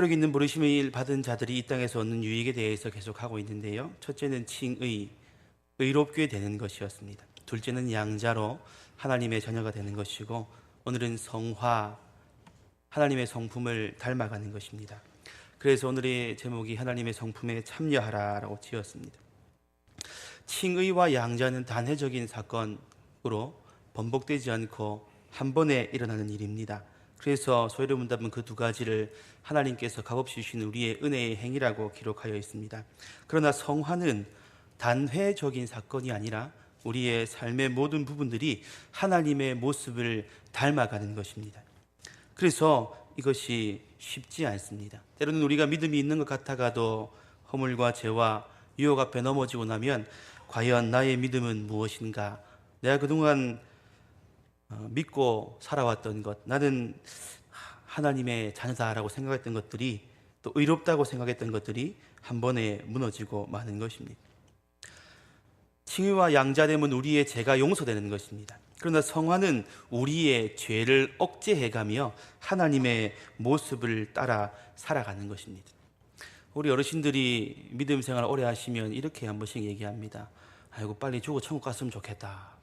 특별히 있는 부르심을 받은 자들이 이 땅에서 얻는 유익에 대해서 계속하고 있는데요. 첫째는 칭의, 의롭게 되는 것이었습니다. 둘째는 양자로 하나님의 자녀가 되는 것이고, 오늘은 성화, 하나님의 성품을 닮아가는 것입니다. 그래서 오늘의 제목이 하나님의 성품에 참여하라라고 지었습니다. 칭의와 양자는 단회적인 사건으로 번복되지 않고 한 번에 일어나는 일입니다. 그래서 소위를 문답은 그 두 가지를 하나님께서 값없이 주시는 우리의 은혜의 행위라고 기록하여 있습니다. 그러나 성화는 단회적인 사건이 아니라 우리의 삶의 모든 부분들이 하나님의 모습을 닮아가는 것입니다. 그래서 이것이 쉽지 않습니다. 때로는 우리가 믿음이 있는 것 같아가도 허물과 죄와 유혹 앞에 넘어지고 나면 과연 나의 믿음은 무엇인가? 내가 그동안 믿고 살아왔던 것, 나는 하나님의 자녀다라고 생각했던 것들이, 또 의롭다고 생각했던 것들이 한 번에 무너지고 마는 것입니다. 칭의와 양자됨은 우리의 죄가 용서되는 것입니다. 그러나 성화는 우리의 죄를 억제해가며 하나님의 모습을 따라 살아가는 것입니다. 우리 어르신들이 믿음 생활 오래 하시면 이렇게 한 번씩 얘기합니다. 아이고, 빨리 죽어 천국 갔으면 좋겠다.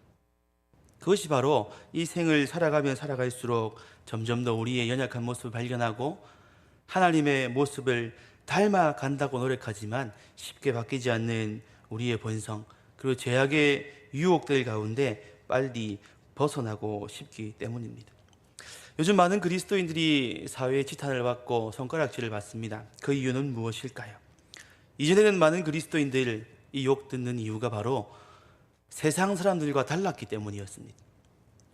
그것이 바로 이 생을 살아가면 살아갈수록 점점 더 우리의 연약한 모습을 발견하고 하나님의 모습을 닮아간다고 노력하지만 쉽게 바뀌지 않는 우리의 본성, 그리고 죄악의 유혹들 가운데 빨리 벗어나고 싶기 때문입니다. 요즘 많은 그리스도인들이 사회의 지탄을 받고 손가락질을 받습니다. 그 이유는 무엇일까요? 이전에는 많은 그리스도인들이 욕 듣는 이유가 바로 세상 사람들과 달랐기 때문이었습니다.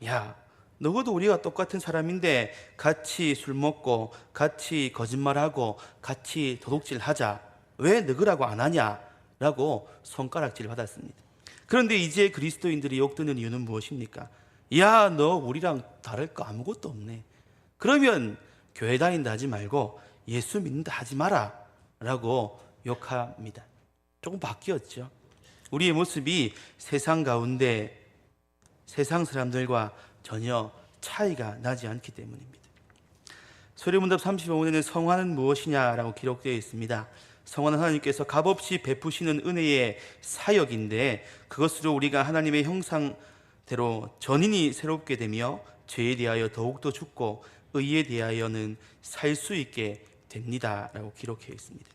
야, 너희도 우리가 똑같은 사람인데 같이 술 먹고 같이 거짓말하고 같이 도둑질하자, 왜 너희라고 안 하냐? 라고 손가락질을 받았습니다. 그런데 이제 그리스도인들이 욕 듣는 이유는 무엇입니까? 야, 너 우리랑 다를 거 아무것도 없네. 그러면 교회 다닌다 하지 말고 예수 믿는다 하지 마라 라고 욕합니다. 조금 바뀌었죠. 우리의 모습이 세상 가운데 세상 사람들과 전혀 차이가 나지 않기 때문입니다. 소리문답 35문에는 성화는 무엇이냐라고 기록되어 있습니다. 성화는 하나님께서 값없이 베푸시는 은혜의 사역인데, 그것으로 우리가 하나님의 형상대로 전인이 새롭게 되며 죄에 대하여 더욱더 죽고 의에 대하여는 살 수 있게 됩니다 라고 기록해 있습니다.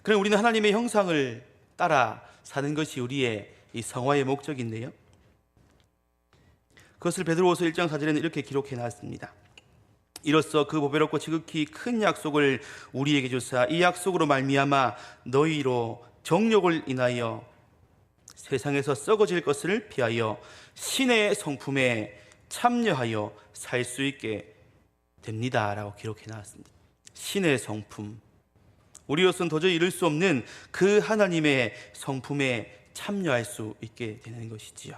그럼 우리는 하나님의 형상을 따라 사는 것이 우리의 이 성화의 목적인데요, 그것을 베드로후서 1장 4절에는 이렇게 기록해 놨습니다. 이로써 그 보배롭고 지극히 큰 약속을 우리에게 주사 이 약속으로 말미암아 너희로 정욕을 인하여 세상에서 썩어질 것을 피하여 신의 성품에 참여하여 살 수 있게 됩니다 라고 기록해 놨습니다. 신의 성품, 우리로서는 도저히 이룰 수 없는 그 하나님의 성품에 참여할 수 있게 되는 것이지요.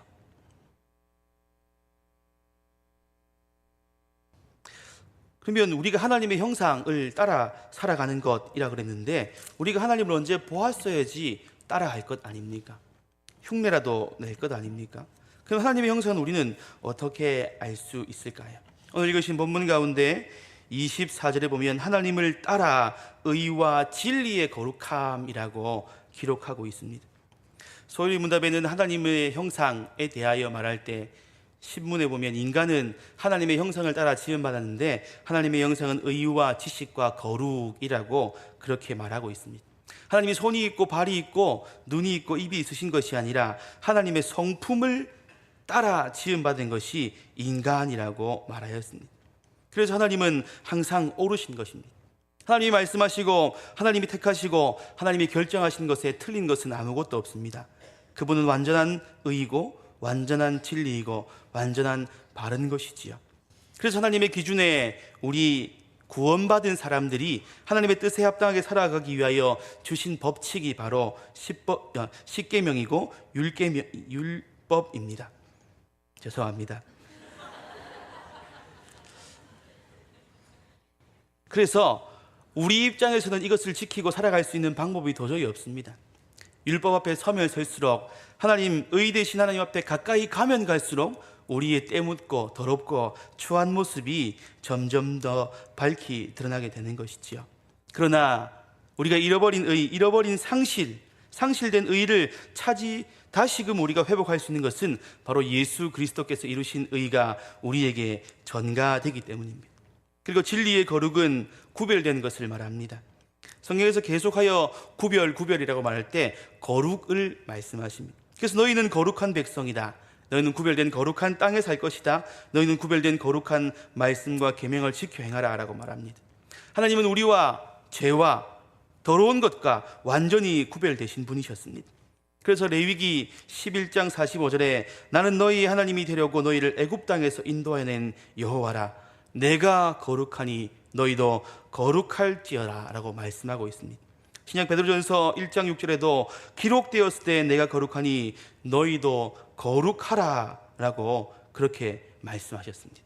그러면 우리가 하나님의 형상을 따라 살아가는 것이라 그랬는데, 우리가 하나님을 언제 보았어야지 따라할 것 아닙니까? 흉내라도 낼 것 아닙니까? 그럼 하나님의 형상은 우리는 어떻게 알 수 있을까요? 오늘 읽으신 본문 가운데 24절에 보면 하나님을 따라 의와 진리의 거룩함이라고 기록하고 있습니다. 소위 문답에는 하나님의 형상에 대하여 말할 때 신문에 보면 인간은 하나님의 형상을 따라 지음받았는데 하나님의 형상은 의와 지식과 거룩이라고 그렇게 말하고 있습니다. 하나님이 손이 있고 발이 있고 눈이 있고 입이 있으신 것이 아니라 하나님의 성품을 따라 지음받은 것이 인간이라고 말하였습니다. 그래서 하나님은 항상 옳으신 것입니다. 하나님이 말씀하시고 하나님이 택하시고 하나님이 결정하신 것에 틀린 것은 아무것도 없습니다. 그분은 완전한 의이고 완전한 진리이고 완전한 바른 것이지요. 그래서 하나님의 기준에 우리 구원받은 사람들이 하나님의 뜻에 합당하게 살아가기 위하여 주신 법칙이 바로 십계명이고 율법입니다. 죄송합니다. 그래서 우리 입장에서는 이것을 지키고 살아갈 수 있는 방법이 도저히 없습니다. 율법 앞에 서면 설수록, 하나님, 의 되신 하나님 앞에 가까이 가면 갈수록 우리의 때묻고 더럽고 추한 모습이 점점 더 밝히 드러나게 되는 것이지요. 그러나 우리가 잃어버린 의, 잃어버린 상실된 의를 다시금 우리가 회복할 수 있는 것은 바로 예수 그리스도께서 이루신 의가 우리에게 전가되기 때문입니다. 그리고 진리의 거룩은 구별된 것을 말합니다. 성경에서 계속하여 구별이라고 말할 때 거룩을 말씀하십니다. 그래서 너희는 거룩한 백성이다. 너희는 구별된 거룩한 땅에 살 것이다. 너희는 구별된 거룩한 말씀과 계명을 지켜 행하라 라고 말합니다. 하나님은 우리와 죄와 더러운 것과 완전히 구별되신 분이셨습니다. 그래서 레위기 11장 45절에 나는 너희 하나님이 되려고 너희를 애굽 땅에서 인도해낸 여호와라. 내가 거룩하니 너희도 거룩할지어라 라고 말씀하고 있습니다. 신약 베드로전서 1장 6절에도 기록되었을 때 내가 거룩하니 너희도 거룩하라 라고 그렇게 말씀하셨습니다.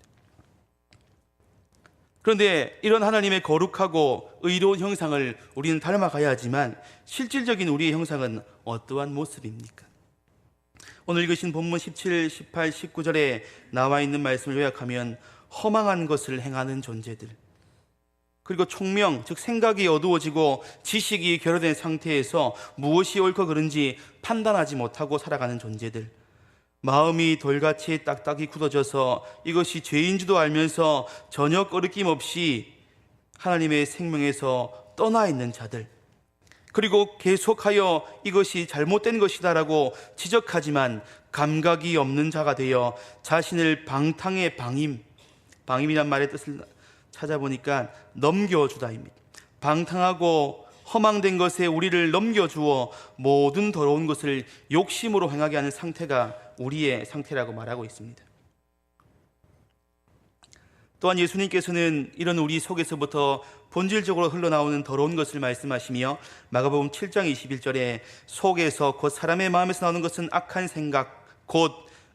그런데 이런 하나님의 거룩하고 의로운 형상을 우리는 닮아가야 하지만 실질적인 우리의 형상은 어떠한 모습입니까? 오늘 읽으신 본문 17, 18, 19절에 나와 있는 말씀을 요약하면 허망한 것을 행하는 존재들, 그리고 총명, 즉 생각이 어두워지고 지식이 결여된 상태에서 무엇이 옳고 그른지 판단하지 못하고 살아가는 존재들, 마음이 돌같이 딱딱이 굳어져서 이것이 죄인 줄도 알면서 전혀 꺼리낌 없이 하나님의 생명에서 떠나 있는 자들, 그리고 계속하여 이것이 잘못된 것이다라고 지적하지만 감각이 없는 자가 되어 자신을 방탕의 방임이란 말의 뜻을 찾아보니까 넘겨주다입니다. 방탕하고 허망된 것에 우리를 넘겨주어 모든 더러운 것을 욕심으로 행하게 하는 상태가 우리의 상태라고 말하고 있습니다. 또한 예수님께서는 이런 우리 속에서부터 본질적으로 흘러나오는 더러운 것을 말씀하시며 마가복음 7장 21절에 속에서 곧 사람의 마음에서 나오는 것은 악한 생각 곧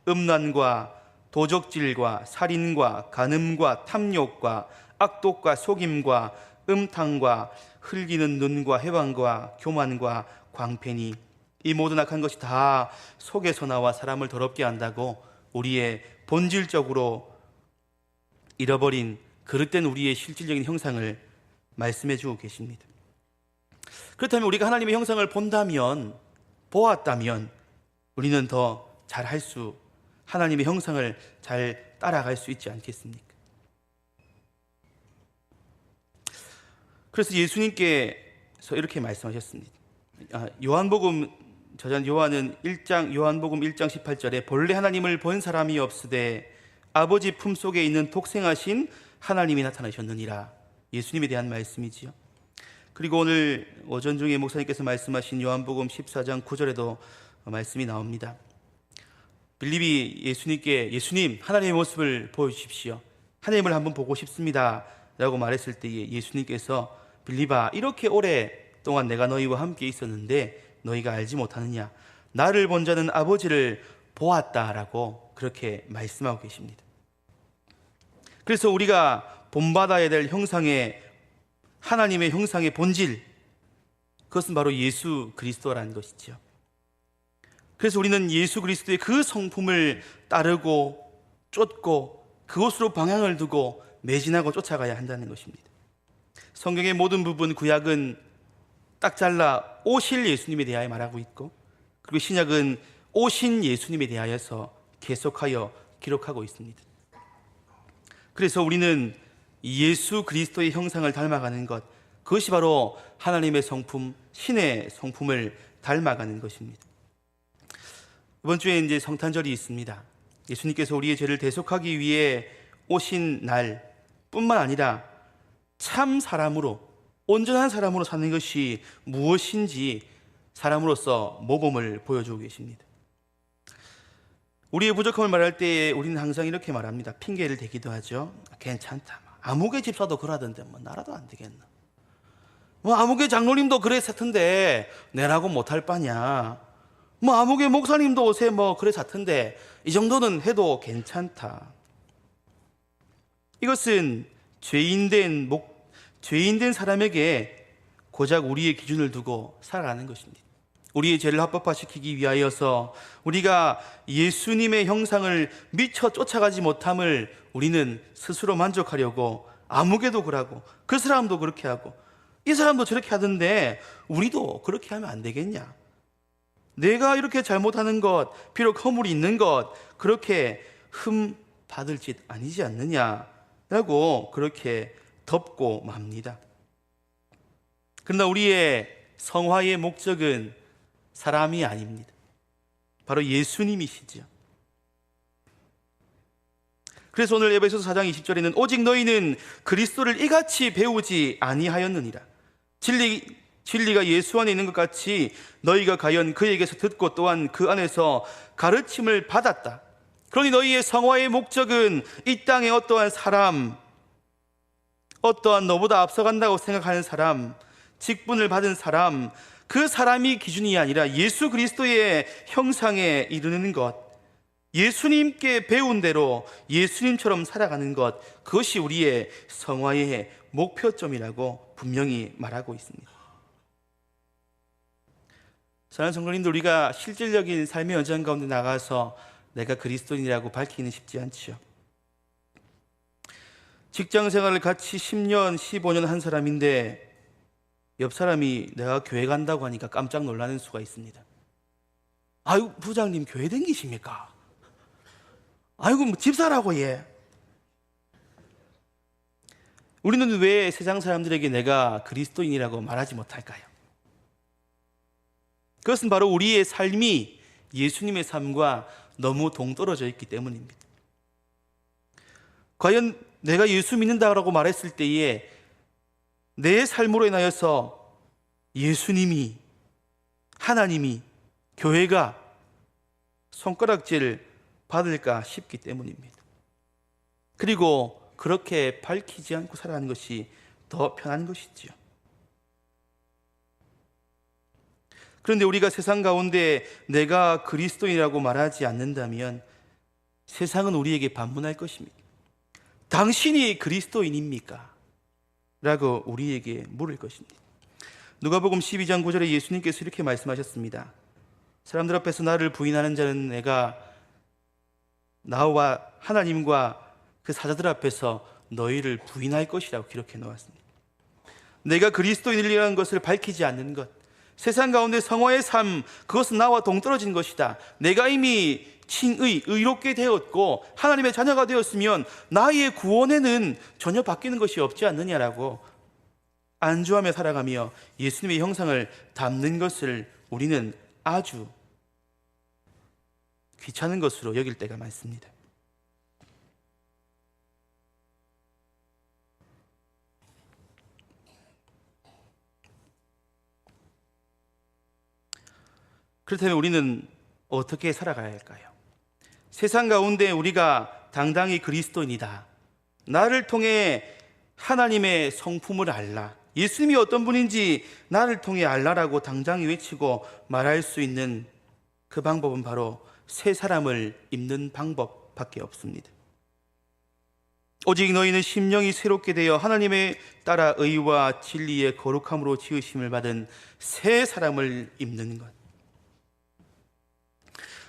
음란과 도적질과 살인과 간음과 탐욕과 악독과 속임과 음탕과 흘기는 눈과 해방과 교만과 광패니 이 모든 악한 것이 다 속에서 나와 사람을 더럽게 한다고 우리의 본질적으로 잃어버린 그릇된 우리의 실질적인 형상을 말씀해 주고 계십니다. 그렇다면 우리가 하나님의 형상을 보았다면 우리는 더 잘할 수, 하나님의 형상을 잘 따라갈 수 있지 않겠습니까? 그래서 예수님께서 이렇게 말씀하셨습니다. 요한복음 저자 요한은 요한복음 1장 18절에 본래 하나님을 본 사람이 없으되 아버지 품속에 있는 독생하신 하나님이 나타나셨느니라. 예수님에 대한 말씀이지요. 그리고 오늘 오전 중에 목사님께서 말씀하신 요한복음 14장 9절에도 말씀이 나옵니다. 빌립이 예수님께 예수님 하나님의 모습을 보여주십시오. 하나님을 한번 보고 싶습니다 라고 말했을 때에 예수님께서 빌립아 이렇게 오랫동안 내가 너희와 함께 있었는데 너희가 알지 못하느냐. 나를 본 자는 아버지를 보았다라고 그렇게 말씀하고 계십니다. 그래서 우리가 본받아야 될 형상의 하나님의 형상의 본질, 그것은 바로 예수 그리스도라는 것이죠. 그래서 우리는 예수 그리스도의 그 성품을 따르고 쫓고 그곳으로 방향을 두고 매진하고 쫓아가야 한다는 것입니다. 성경의 모든 부분, 구약은 딱 잘라 오실 예수님에 대하여 말하고 있고, 그리고 신약은 오신 예수님에 대하여서 계속하여 기록하고 있습니다. 그래서 우리는 예수 그리스도의 형상을 닮아가는 것, 그것이 바로 하나님의 성품, 신의 성품을 닮아가는 것입니다. 이번 주에 이제 성탄절이 있습니다. 예수님께서 우리의 죄를 대속하기 위해 오신 날 뿐만 아니라 참 사람으로, 온전한 사람으로 사는 것이 무엇인지 사람으로서 모범을 보여주고 계십니다. 우리의 부족함을 말할 때 우리는 항상 이렇게 말합니다. 핑계를 대기도 하죠. 괜찮다. 아무개 집사도 그러던데 뭐 나라도 안 되겠나. 뭐 아무개 장로님도 그랬었던데 내라고 못할 바냐. 뭐 아무개 목사님도 옷에 뭐 그랬었던데 이 정도는 해도 괜찮다. 이것은 죄인된 사람에게 고작 우리의 기준을 두고 살아가는 것입니다. 우리의 죄를 합법화시키기 위하여서 우리가 예수님의 형상을 미처 쫓아가지 못함을 우리는 스스로 만족하려고 아무개도 그러고 그 사람도 그렇게 하고 이 사람도 저렇게 하던데 우리도 그렇게 하면 안 되겠냐? 내가 이렇게 잘못하는 것, 비록 허물이 있는 것, 그렇게 흠 받을 짓 아니지 않느냐라고 그렇게 덮고 맙니다. 그러나 우리의 성화의 목적은 사람이 아닙니다. 바로 예수님이시죠. 그래서 오늘 에베소서 4장 20절에는 오직 너희는 그리스도를 이같이 배우지 아니하였느니라. 진리가 예수 안에 있는 것 같이 너희가 과연 그에게서 듣고 또한 그 안에서 가르침을 받았다. 그러니 너희의 성화의 목적은 이 땅에 어떠한 사람, 어떠한 너보다 앞서간다고 생각하는 사람, 직분을 받은 사람, 그 사람이 기준이 아니라 예수 그리스도의 형상에 이르는 것, 예수님께 배운 대로 예수님처럼 살아가는 것, 그것이 우리의 성화의 목표점이라고 분명히 말하고 있습니다. 사랑하는 성도님들, 우리가 실질적인 삶의 현장 가운데 나가서 내가 그리스도인이라고 밝히기는 쉽지 않지요. 직장 생활을 같이 10년, 15년 한 사람인데 옆 사람이 내가 교회 간다고 하니까 깜짝 놀라는 수가 있습니다. 아이고, 부장님 교회 다니십니까? 아이고, 뭐 집사라고 예. 우리는 왜 세상 사람들에게 내가 그리스도인이라고 말하지 못할까요? 그것은 바로 우리의 삶이 예수님의 삶과 너무 동떨어져 있기 때문입니다. 과연 내가 예수 믿는다고 말했을 때에 내 삶으로 인하여서 예수님이, 하나님이, 교회가 손가락질 받을까 싶기 때문입니다. 그리고 그렇게 밝히지 않고 살아가는 것이 더 편한 것이지요. 그런데 우리가 세상 가운데 내가 그리스도인이라고 말하지 않는다면 세상은 우리에게 반문할 것입니다. 당신이 그리스도인입니까? 라고 우리에게 물을 것입니다. 누가복음 12장 9절에 예수님께서 이렇게 말씀하셨습니다. 사람들 앞에서 나를 부인하는 자는 내가 나와 하나님과 그 사자들 앞에서 너희를 부인할 것이라고 기록해 놓았습니다. 내가 그리스도인이라는 것을 밝히지 않는 것, 세상 가운데 성화의 삶, 그것은 나와 동떨어진 것이다. 내가 이미 의롭게 되었고 하나님의 자녀가 되었으면 나의 구원에는 전혀 바뀌는 것이 없지 않느냐라고 안주하며 살아가며 예수님의 형상을 담는 것을 우리는 아주 귀찮은 것으로 여길 때가 많습니다. 그렇다면 우리는 어떻게 살아가야 할까요? 세상 가운데 우리가 당당히 그리스도인이다, 나를 통해 하나님의 성품을 알라, 예수님이 어떤 분인지 나를 통해 알라라고 당당히 외치고 말할 수 있는 그 방법은 바로 새 사람을 입는 방법밖에 없습니다. 오직 너희는 심령이 새롭게 되어 하나님의 따라 의와 진리의 거룩함으로 지으심을 받은 새 사람을 입는 것.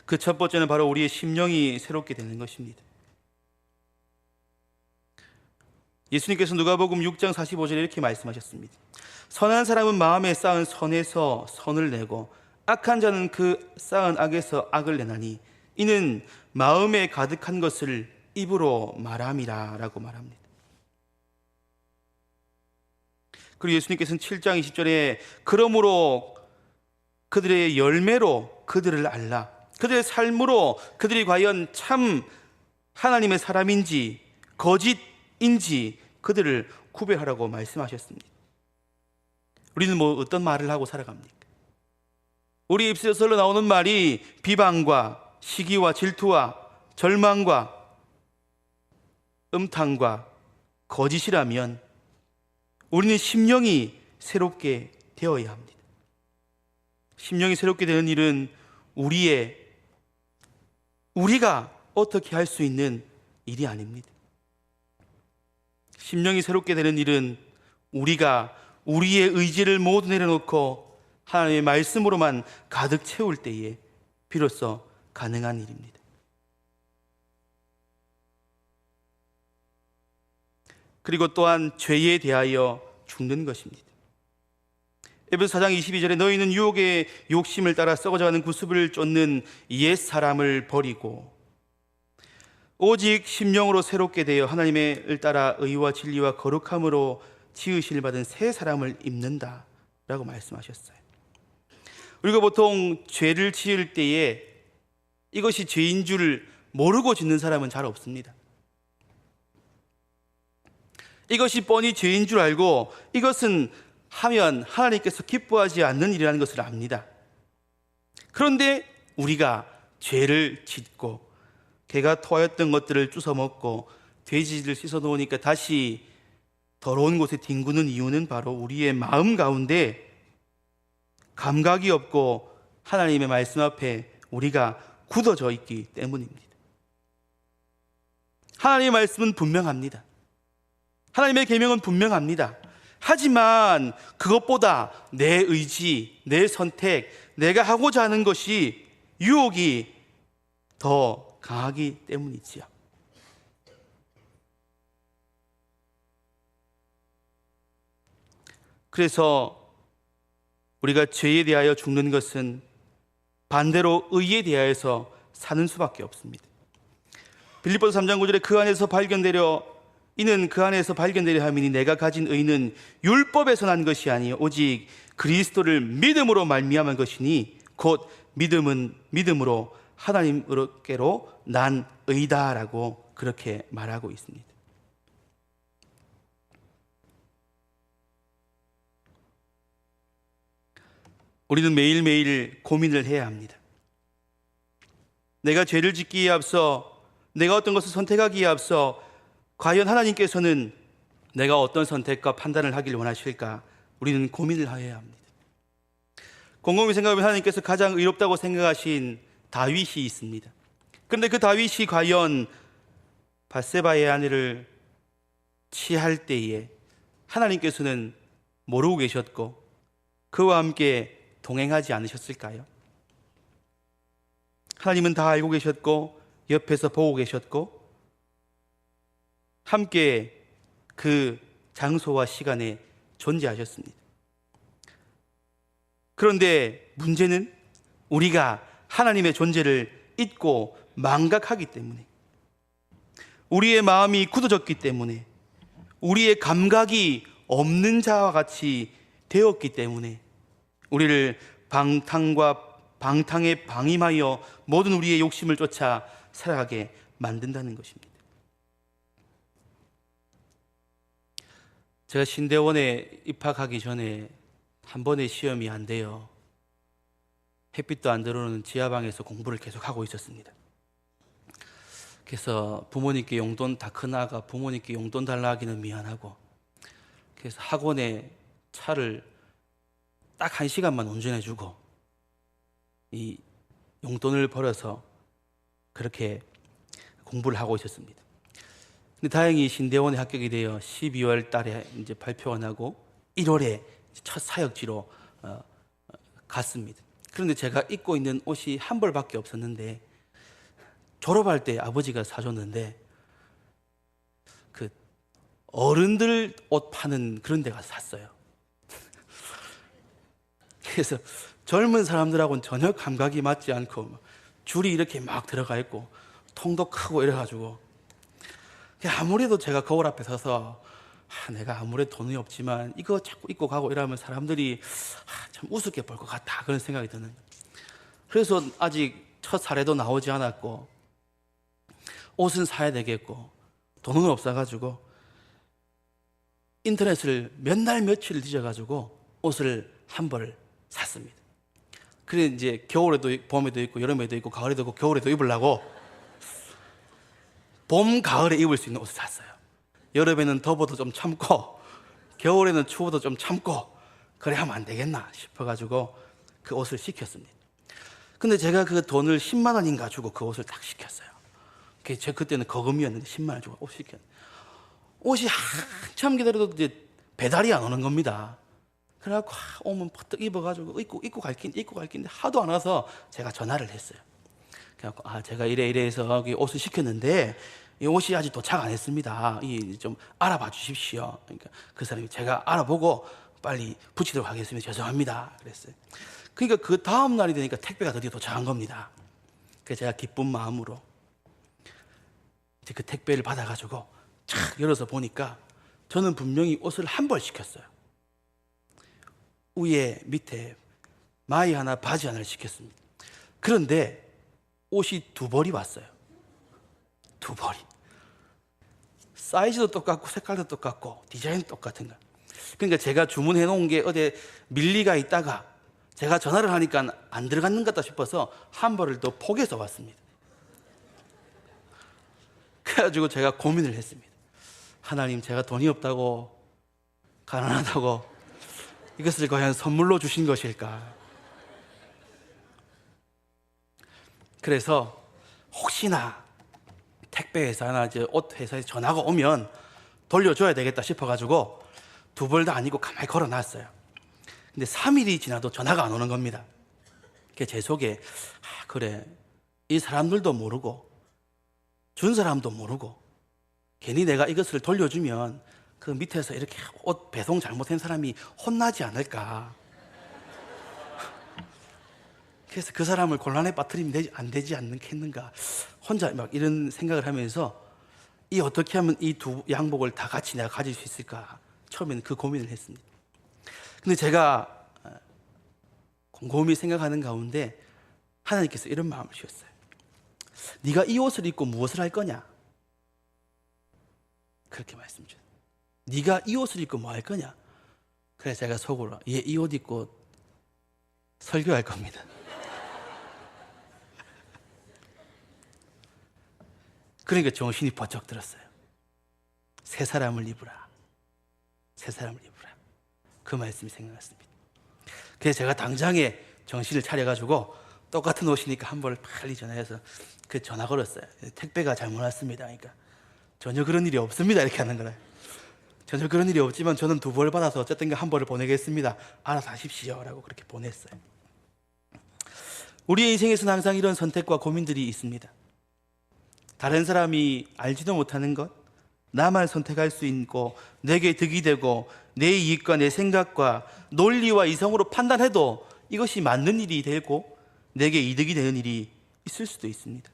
그 첫 번째는 바로 우리의 심령이 새롭게 되는 것입니다. 예수님께서 누가복음 6장 45절에 이렇게 말씀하셨습니다. 선한 사람은 마음에 쌓은 선에서 선을 내고 악한 자는 그 쌓은 악에서 악을 내나니 이는 마음에 가득한 것을 입으로 말함이라 라고 말합니다. 그리고 예수님께서는 7장 20절에 그러므로 그들의 열매로 그들을 알라, 그들의 삶으로 그들이 과연 참 하나님의 사람인지 거짓인지 그들을 구별하라고 말씀하셨습니다. 우리는 어떤 말을 하고 살아갑니까? 우리 입술에서 흘러나오는 말이 비방과 시기와 질투와 절망과 음탕과 거짓이라면 우리는 심령이 새롭게 되어야 합니다. 심령이 새롭게 되는 일은 우리가 어떻게 할 수 있는 일이 아닙니다. 심령이 새롭게 되는 일은 우리가 우리의 의지를 모두 내려놓고 하나님의 말씀으로만 가득 채울 때에 비로소 가능한 일입니다. 그리고 또한 죄에 대하여 죽는 것입니다. 에베소 4장 22절에 너희는 유혹의 욕심을 따라 썩어져가는 구습을 쫓는 옛 사람을 버리고 오직 심령으로 새롭게 되어 하나님을 따라 의와 진리와 거룩함으로 지으실 받은 새 사람을 입는다 라고 말씀하셨어요. 우리가 보통 죄를 지을 때에 이것이 죄인 줄 모르고 짓는 사람은 잘 없습니다. 이것이 뻔히 죄인 줄 알고 이것은 하면 하나님께서 기뻐하지 않는 일이라는 것을 압니다. 그런데 우리가 죄를 짓고 개가 토하였던 것들을 주워 먹고 돼지를 씻어 놓으니까 다시 더러운 곳에 뒹구는 이유는 바로 우리의 마음 가운데 감각이 없고 하나님의 말씀 앞에 우리가 굳어져 있기 때문입니다. 하나님의 말씀은 분명합니다. 하나님의 계명은 분명합니다. 하지만 그것보다 내 의지, 내 선택, 내가 하고자 하는 것이 유혹이 더 강하기 때문이지요. 그래서 우리가 죄에 대하여 죽는 것은 반대로 의에 대하여서 사는 수밖에 없습니다. 빌립보서 3장 9절에 그 안에서 발견되려 이는 그 안에서 발견되려 함이니 내가 가진 의는 율법에서 난 것이 아니요 오직 그리스도를 믿음으로 말미암은 것이니 곧 믿음은 믿음으로 하나님께로 난 의다라고 그렇게 말하고 있습니다. 우리는 매일매일 고민을 해야 합니다. 내가 죄를 짓기에 앞서, 내가 어떤 것을 선택하기에 앞서 과연 하나님께서는 내가 어떤 선택과 판단을 하길 원하실까? 우리는 고민을 해야 합니다. 곰곰이 생각하면 하나님께서 가장 의롭다고 생각하신 다윗이 있습니다. 그런데 그 다윗이 과연 밧세바의 아내를 취할 때에 하나님께서는 모르고 계셨고 그와 함께 동행하지 않으셨을까요? 하나님은 다 알고 계셨고 옆에서 보고 계셨고 함께 그 장소와 시간에 존재하셨습니다. 그런데 문제는 우리가 하나님의 존재를 잊고 망각하기 때문에, 우리의 마음이 굳어졌기 때문에, 우리의 감각이 없는 자와 같이 되었기 때문에 우리를 방탕에 방임하여 모든 우리의 욕심을 쫓아 살아가게 만든다는 것입니다. 제가 신대원에 입학하기 전에 한 번의 시험이 안 돼요. 햇빛도 안 들어오는 지하방에서 공부를 계속 하고 있었습니다. 그래서 부모님께 용돈, 다 큰 아가 부모님께 용돈 달라 하기는 미안하고, 그래서 학원에 차를 딱 1시간만 운전해주고 이 용돈을 벌어서 그렇게 공부를 하고 있었습니다. 근데 다행히 신대원에 합격이 되어 12월 달에 이제 발표가 나고 1월에 첫 사역지로 갔습니다. 그런데 제가 입고 있는 옷이 한 벌밖에 없었는데 졸업할 때 아버지가 사줬는데 그 어른들 옷 파는 그런 데 가서 샀어요. 그래서 젊은 사람들하고는 전혀 감각이 맞지 않고 줄이 이렇게 막 들어가 있고 통도 크고 이래가지고 아무래도 제가 거울 앞에 서서 내가 아무래도 돈이 없지만 이거 자꾸 입고 가고 이러면 사람들이 참 우습게 볼 것 같다 그런 생각이 드는 거예요. 그래서 아직 첫 사례도 나오지 않았고 옷은 사야 되겠고 돈은 없어가지고 인터넷을 몇 날 며칠 뒤져가지고 옷을 한 벌을 샀습니다. 그래 이제 겨울에도 봄에도 있고 여름에도 있고 가을에도 있고 겨울에도 입으려고 봄 가을에 입을 수 있는 옷을 샀어요. 여름에는 더워도 좀 참고 겨울에는 추워도 좀 참고 그래 하면 안 되겠나 싶어가지고 그 옷을 시켰습니다. 근데 제가 그 돈을 10만 원인가 주고 그 옷을 딱 시켰어요. 제가 그때는 거금이었는데 10만 원 주고 옷 시켰는데 옷이 한참 기다려도 이제 배달이 안 오는 겁니다. 그래갖고 오면 퍼뜩 입어가지고 입고 갈긴데 하도 안 와서 제가 전화를 했어요. 그래갖고 제가 이래 해서 옷을 시켰는데 이 옷이 아직 도착 안 했습니다. 좀 알아봐 주십시오. 그러니까 그 사람이 제가 알아보고 빨리 붙이도록 하겠습니다. 죄송합니다. 그랬어요. 그러니까 그 다음 날이 되니까 택배가 드디어 도착한 겁니다. 그래서 제가 기쁜 마음으로 이제 그 택배를 받아가지고 착 열어서 보니까 저는 분명히 옷을 한 벌 시켰어요. 위에 밑에 마이 하나 바지 하나를 시켰습니다. 그런데 옷이 두 벌이 왔어요. 두 벌이. 사이즈도 똑같고 색깔도 똑같고 디자인도 똑같은 거. 그러니까 제가 주문해 놓은 게 어디 밀리가 있다가 제가 전화를 하니까 안 들어갔는 것 같다 싶어서 한 벌을 더 포개서 왔습니다. 그래가지고 제가 고민을 했습니다. 하나님, 제가 돈이 없다고, 가난하다고 이것을 과연 선물로 주신 것일까? 그래서 혹시나 택배 회사나 옷 회사에 전화가 오면 돌려줘야 되겠다 싶어가지고 두 벌 다 아니고 가만히 걸어놨어요. 근데 3일이 지나도 전화가 안 오는 겁니다. 그게 제 속에 그래, 이 사람들도 모르고 준 사람도 모르고 괜히 내가 이것을 돌려주면 그 밑에서 이렇게 옷 배송 잘못한 사람이 혼나지 않을까. 그래서 그 사람을 곤란에 빠뜨리면 안 되지 않겠는가. 혼자 막 이런 생각을 하면서 이 어떻게 하면 이 두 양복을 다 같이 내가 가질 수 있을까. 처음에는 그 고민을 했습니다. 근데 제가 곰곰이 생각하는 가운데 하나님께서 이런 마음을 주셨어요. 네가 이 옷을 입고 무엇을 할 거냐? 그렇게 말씀 주셨어요. 네가 이 옷을 입고 뭐 할 거냐? 그래서 제가 속으로 이 옷 입고 설교할 겁니다. 그러니까 정신이 번쩍 들었어요. 새 사람을 입으라. 새 사람을 입으라. 그 말씀이 생각났습니다. 그래서 제가 당장에 정신을 차려가지고 똑같은 옷이니까 한 벌을 빨리 전화해서 그 전화 걸었어요. 택배가 잘못 왔습니다. 그러니까 전혀 그런 일이 없습니다. 이렇게 하는 거예요. 전혀 그런 일이 없지만 저는 두 벌 받아서 어쨌든 한 벌을 보내겠습니다. 알아서 하십시오. 라고 그렇게 보냈어요. 우리의 인생에서는 항상 이런 선택과 고민들이 있습니다. 다른 사람이 알지도 못하는 것, 나만 선택할 수 있고 내게 득이 되고 내 이익과 내 생각과 논리와 이성으로 판단해도 이것이 맞는 일이 되고 내게 이득이 되는 일이 있을 수도 있습니다.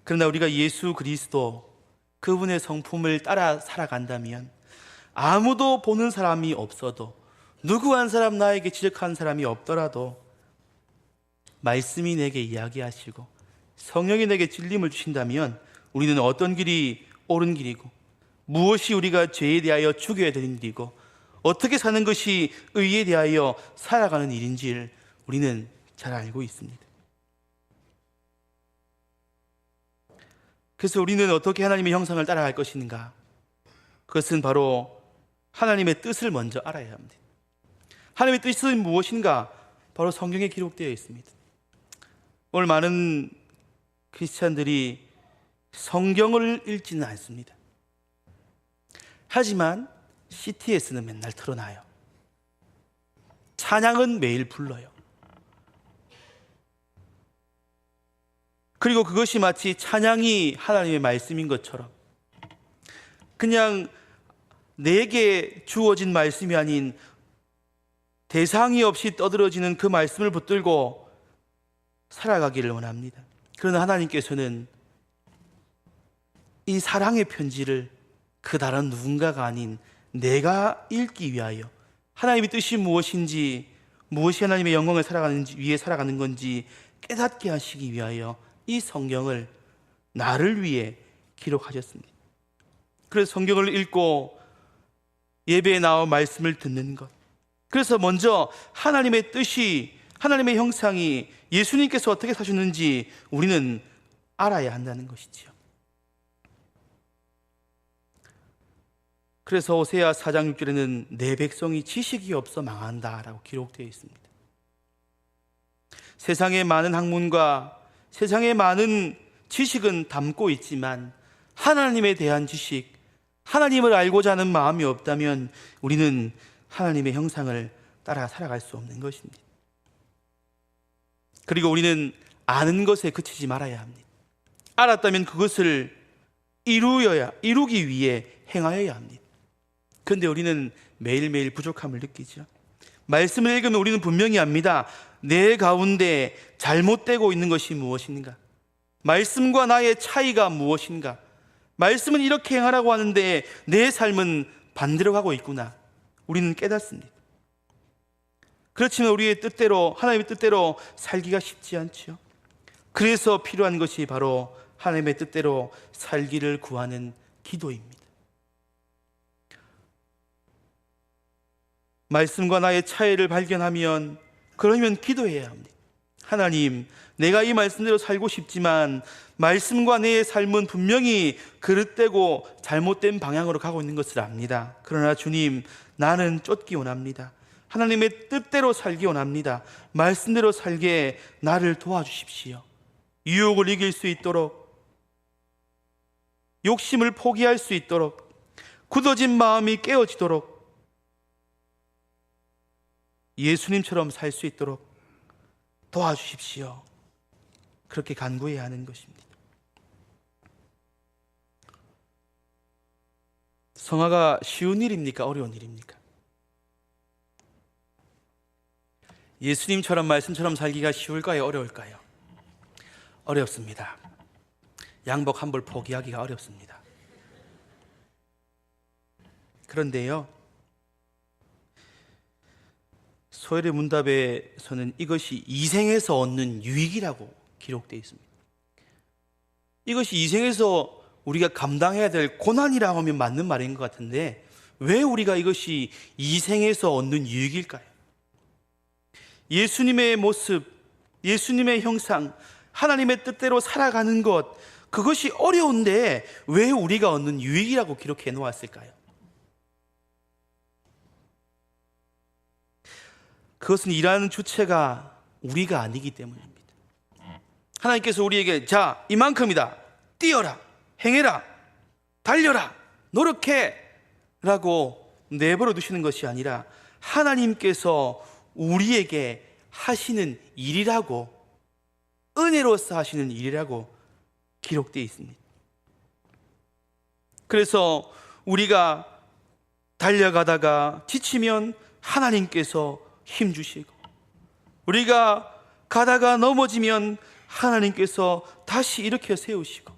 그러나 우리가 예수 그리스도 그분의 성품을 따라 살아간다면 아무도 보는 사람이 없어도 누구 한 사람 나에게 지적하는 사람이 없더라도 말씀이 내게 이야기하시고 성령이 내게 진림을 주신다면 우리는 어떤 길이 옳은 길이고 무엇이 우리가 죄에 대하여 죽여야 되는 일이고 어떻게 사는 것이 의에 대하여 살아가는 일인지를 우리는 잘 알고 있습니다. 그래서 우리는 어떻게 하나님의 형상을 따라갈 것인가? 그것은 바로 하나님의 뜻을 먼저 알아야 합니다. 하나님의 뜻은 무엇인가? 바로 성경에 기록되어 있습니다. 오늘 많은 크리스찬들이 성경을 읽지는 않습니다. 하지만 CTS는 맨날 틀어놔요. 찬양은 매일 불러요. 그리고 그것이 마치 찬양이 하나님의 말씀인 것처럼 그냥 내게 주어진 말씀이 아닌 대상이 없이 떠들어지는 그 말씀을 붙들고 살아가기를 원합니다. 그러나 하나님께서는 이 사랑의 편지를 그 다른 누군가가 아닌 내가 읽기 위하여 하나님의 뜻이 무엇인지, 무엇이 하나님의 영광을 위해 살아가는 건지 깨닫게 하시기 위하여 이 성경을 나를 위해 기록하셨습니다. 그래서 성경을 읽고 예배에 나와 말씀을 듣는 것, 그래서 먼저 하나님의 뜻이, 하나님의 형상이 예수님께서 어떻게 사셨는지 우리는 알아야 한다는 것이지요. 그래서 호세아 4장 6절에는 내 백성이 지식이 없어 망한다 라고 기록되어 있습니다. 세상의 많은 학문과 세상의 많은 지식은 담고 있지만 하나님에 대한 지식, 하나님을 알고자 하는 마음이 없다면 우리는 하나님의 형상을 따라 살아갈 수 없는 것입니다. 그리고 우리는 아는 것에 그치지 말아야 합니다. 알았다면 그것을 이루기 위해 행하여야 합니다. 그런데 우리는 매일매일 부족함을 느끼죠. 말씀을 읽으면 우리는 분명히 압니다. 내 가운데 잘못되고 있는 것이 무엇인가? 말씀과 나의 차이가 무엇인가? 말씀은 이렇게 행하라고 하는데 내 삶은 반대로 가고 있구나. 우리는 깨닫습니다. 그렇지만 우리의 뜻대로, 하나님의 뜻대로 살기가 쉽지 않죠. 그래서 필요한 것이 바로 하나님의 뜻대로 살기를 구하는 기도입니다. 말씀과 나의 차이를 발견하면 그러면 기도해야 합니다. 하나님, 내가 이 말씀대로 살고 싶지만 말씀과 내 삶은 분명히 그릇되고 잘못된 방향으로 가고 있는 것을 압니다. 그러나 주님, 나는 쫓기 원합니다. 하나님의 뜻대로 살기 원합니다. 말씀대로 살게 나를 도와주십시오. 유혹을 이길 수 있도록, 욕심을 포기할 수 있도록, 굳어진 마음이 깨어지도록, 예수님처럼 살 수 있도록 도와주십시오. 그렇게 간구해야 하는 것입니다. 성화가 쉬운 일입니까? 어려운 일입니까? 예수님처럼 말씀처럼 살기가 쉬울까요? 어려울까요? 어렵습니다. 양복 한 벌 포기하기가 어렵습니다. 그런데요, 소열의 문답에서는 이것이 이생에서 얻는 유익이라고 기록되어 있습니다. 이것이 이생에서 우리가 감당해야 될 고난이라고 하면 맞는 말인 것 같은데 왜 우리가 이것이 이생에서 얻는 유익일까요? 예수님의 모습, 예수님의 형상, 하나님의 뜻대로 살아가는 것, 그것이 어려운데 왜 우리가 얻는 유익이라고 기록해 놓았을까요? 그것은 일하는 주체가 우리가 아니기 때문입니다. 하나님께서 우리에게 자, 이만큼이다, 뛰어라, 행해라, 달려라, 노력해 라고 내버려 두시는 것이 아니라 하나님께서 우리에게 하시는 일이라고, 은혜로서 하시는 일이라고 기록되어 있습니다. 그래서 우리가 달려가다가 지치면 하나님께서 힘주시고, 우리가 가다가 넘어지면 하나님께서 다시 일으켜 세우시고,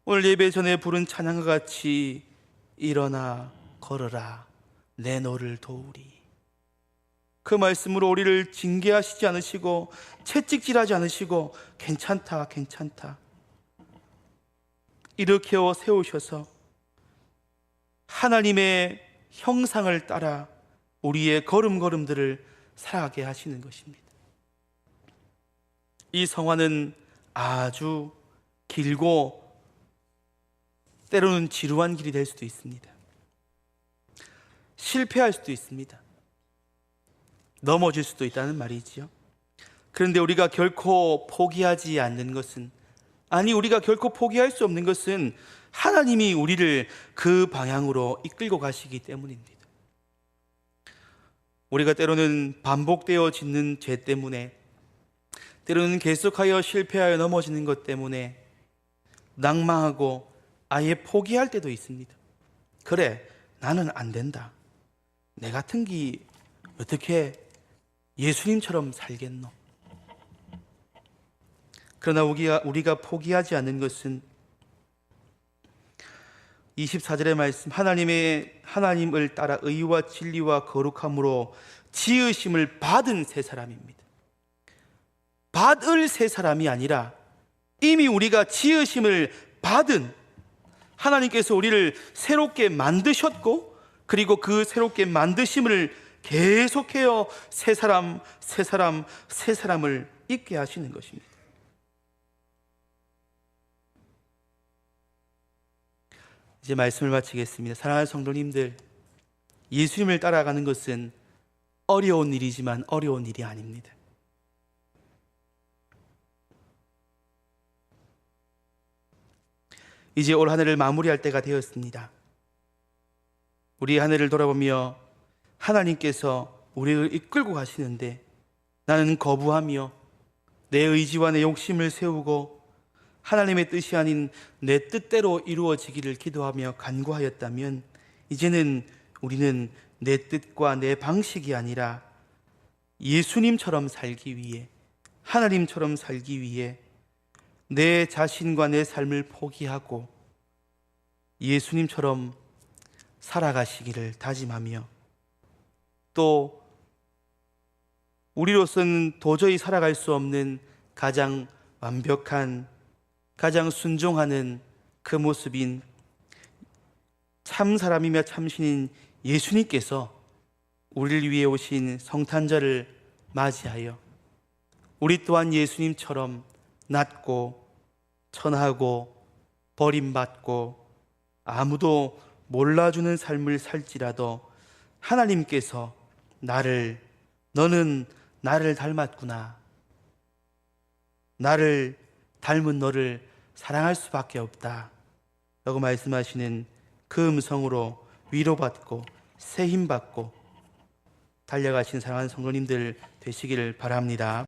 오늘 예배 전에 부른 찬양과 같이 일어나 걸어라, 내 너를 도우리, 그 말씀으로 우리를 징계하시지 않으시고 채찍질하지 않으시고 괜찮다, 괜찮다 일으켜 세우셔서 하나님의 형상을 따라 우리의 걸음걸음들을 살아가게 하시는 것입니다. 이 성화는 아주 길고 때로는 지루한 길이 될 수도 있습니다. 실패할 수도 있습니다. 넘어질 수도 있다는 말이지요. 그런데 우리가 결코 포기하지 않는 것은, 아니 우리가 결코 포기할 수 없는 것은 하나님이 우리를 그 방향으로 이끌고 가시기 때문입니다. 우리가 때로는 반복되어 짓는 죄 때문에, 때로는 계속하여 실패하여 넘어지는 것 때문에 낭망하고 아예 포기할 때도 있습니다. 그래, 나는 안 된다. 내 같은 기 어떻게 예수님처럼 살겠노? 그러나 우리가 포기하지 않는 것은 24절의 말씀, 하나님을 따라 의와 진리와 거룩함으로 지으심을 받은 새 사람입니다. 받을 새 사람이 아니라 이미 우리가 지으심을 받은, 하나님께서 우리를 새롭게 만드셨고, 그리고 그 새롭게 만드심을 계속해요 새 사람을 있게 하시는 것입니다. 이제 말씀을 마치겠습니다. 사랑하는 성도님들, 예수님을 따라가는 것은 어려운 일이지만 어려운 일이 아닙니다. 이제 올 한 해를 마무리할 때가 되었습니다. 우리 한 해를 돌아보며 하나님께서 우리를 이끌고 가시는데 나는 거부하며 내 의지와 내 욕심을 세우고 하나님의 뜻이 아닌 내 뜻대로 이루어지기를 기도하며 간구하였다면 이제는 우리는 내 뜻과 내 방식이 아니라 예수님처럼 살기 위해, 하나님처럼 살기 위해 내 자신과 내 삶을 포기하고 예수님처럼 살아가시기를 다짐하며, 또 우리로서는 도저히 살아갈 수 없는 가장 완벽한, 가장 순종하는 그 모습인 참 사람이며 참신인 예수님께서 우리를 위해 오신 성탄절을 맞이하여 우리 또한 예수님처럼 낮고 천하고 버림받고 아무도 몰라주는 삶을 살지라도 하나님께서 너는 나를 닮았구나, 나를 닮은 너를 사랑할 수밖에 없다 라고 말씀하시는 그 음성으로 위로받고 새 힘받고 달려가신 사랑하는 성도님들 되시기를 바랍니다.